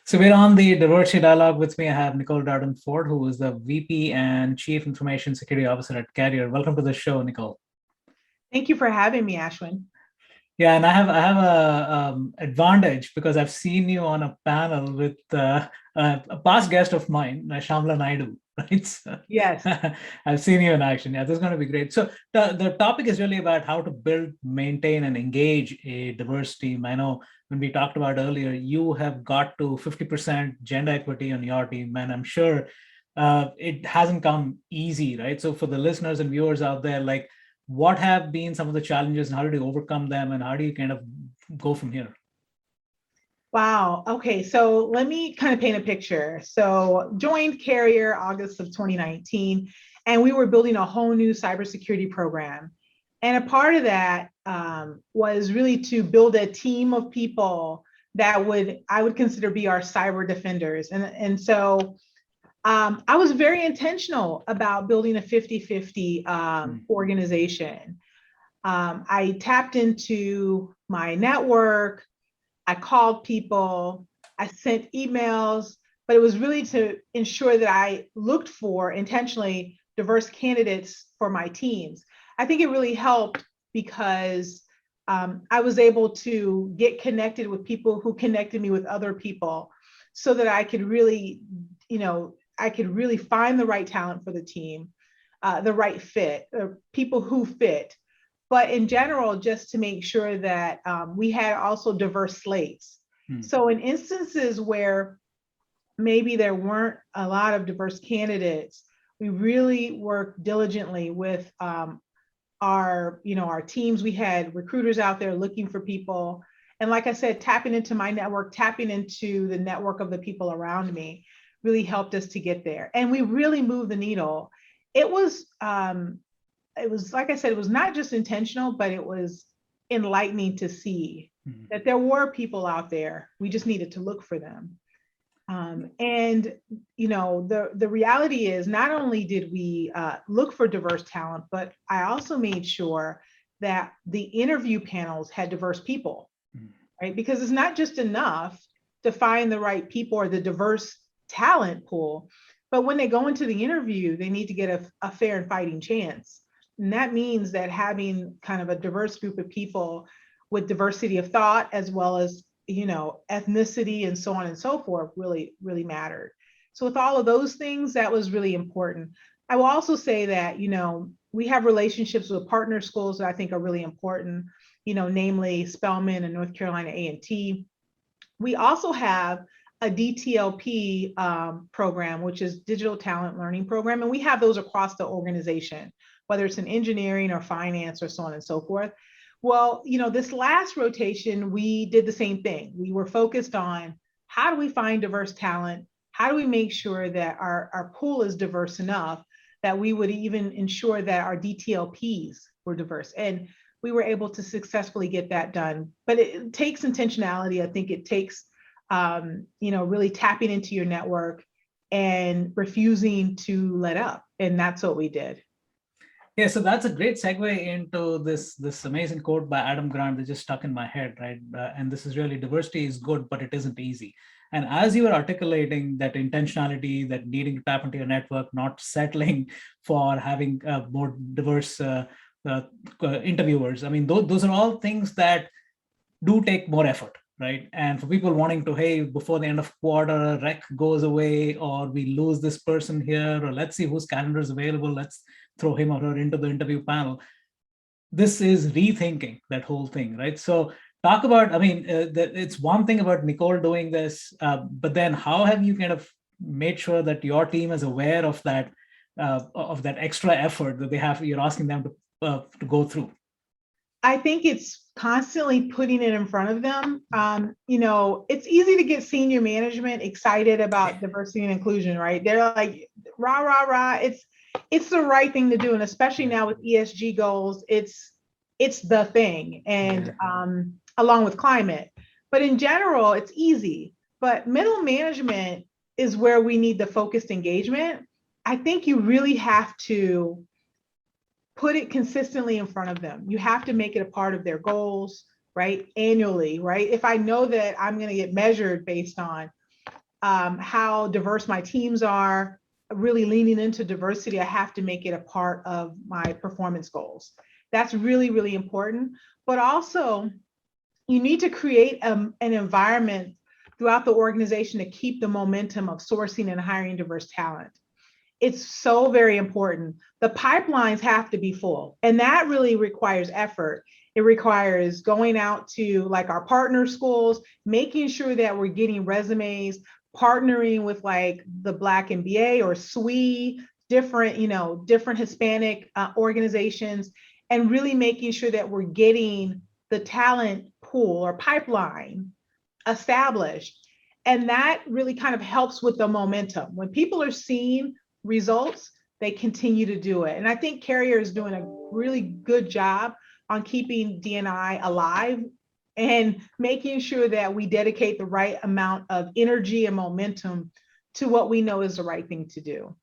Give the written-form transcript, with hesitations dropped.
So we're on the diversity dialogue. With me, I have Nicole Darden Ford, who is the VP and Chief Information Security Officer at Carrier. Welcome to the show, Nicole. Thank you for having me, Ashwin. Yeah, and I have a advantage because I've seen you on a panel with a past guest of mine, Shamla Naidu. Right, so, Yes. I've seen you in action. Yeah, this is going to be great. So the topic is really about how to build, maintain, and engage a diverse team. I know when we talked about earlier, you have got to 50% gender equity on your team, and I'm sure it hasn't come easy, right? So for the listeners and viewers out there, like, what have been some of the challenges and how did you overcome them and how do you kind of go from here? Wow. Okay. So let me kind of paint a picture. So joined Carrier August of 2019, and we were building a whole new cybersecurity program. And a part of that was really to build a team of people that I would consider be our cyber defenders. And so I was very intentional about building a 50-50 organization. I tapped into my network, I called people, I sent emails, but it was really to ensure that I looked for intentionally diverse candidates for my teams. I think it really helped because I was able to get connected with people who connected me with other people so that I could really, I could really find the right talent for the team, the right fit, people who fit. But in general, just to make sure that we had also diverse slates. So in instances where maybe there weren't a lot of diverse candidates, we really worked diligently with our teams. We had recruiters out there looking for people. And like I said, tapping into my network, tapping into the network of the people around me really helped us to get there. And we really moved the needle. It was like I said, it was not just intentional, but it was enlightening to see that there were people out there. We just needed to look for them. And the reality is not only did we look for diverse talent, but I also made sure that the interview panels had diverse people, right? Because it's not just enough to find the right people or the diverse talent pool, but when they go into the interview, they need to get a fair and fighting chance. And that means that having kind of a diverse group of people with diversity of thought, as well as, ethnicity and so on and so forth, really, really mattered. So with all of those things, that was really important. I will also say that, we have relationships with partner schools that I think are really important, namely Spelman and North Carolina A&T. We also have a DTLP program, which is Digital Talent Learning Program. And we have those across the organization, whether it's in engineering or finance or so on and so forth. Well, this last rotation, we did the same thing. We were focused on how do we find diverse talent? How do we make sure that our pool is diverse enough that we would even ensure that our DTLPs were diverse? And we were able to successfully get that done. But it takes intentionality. I think it takes really tapping into your network and refusing to let up. And that's what we did. Yeah, so that's a great segue into this amazing quote by Adam Grant that just stuck in my head, right? And this is really, diversity is good, but it isn't easy. And as you were articulating that intentionality, that needing to tap into your network, not settling for having more diverse interviewers, I mean, those are all things that do take more effort, right? And for people wanting to, hey, before the end of quarter, rec goes away, or we lose this person here, or let's see whose calendar is available, let's throw him or her into the interview panel. This is rethinking that whole thing, right? So talk about, I mean, it's one thing about Nicole doing this, but then how have you kind of made sure that your team is aware of that extra effort that they have, you're asking them to go through? I think it's constantly putting it in front of them. It's easy to get senior management excited about diversity and inclusion, right? They're like, rah, rah, rah. It's the right thing to do. And especially now with ESG goals, it's the thing. And along with climate. But in general, it's easy. But middle management is where we need the focused engagement. I think you really have to put it consistently in front of them. You have to make it a part of their goals, right? Annually, right? If I know that I'm going to get measured based on how diverse my teams are, really leaning into diversity. I have to make it a part of my performance goals. That's really, really important. But also, you need to create an environment throughout the organization to keep the momentum of sourcing and hiring diverse talent. It's so very important. The pipelines have to be full, and that really requires effort. It requires going out to like our partner schools, making sure that we're getting resumes, partnering with like the Black MBA or SWE, different, different Hispanic organizations, and really making sure that we're getting the talent pool or pipeline established. And that really kind of helps with the momentum. When people are seeing results, they continue to do it. And I think Carrier is doing a really good job on keeping D&I alive and making sure that we dedicate the right amount of energy and momentum to what we know is the right thing to do.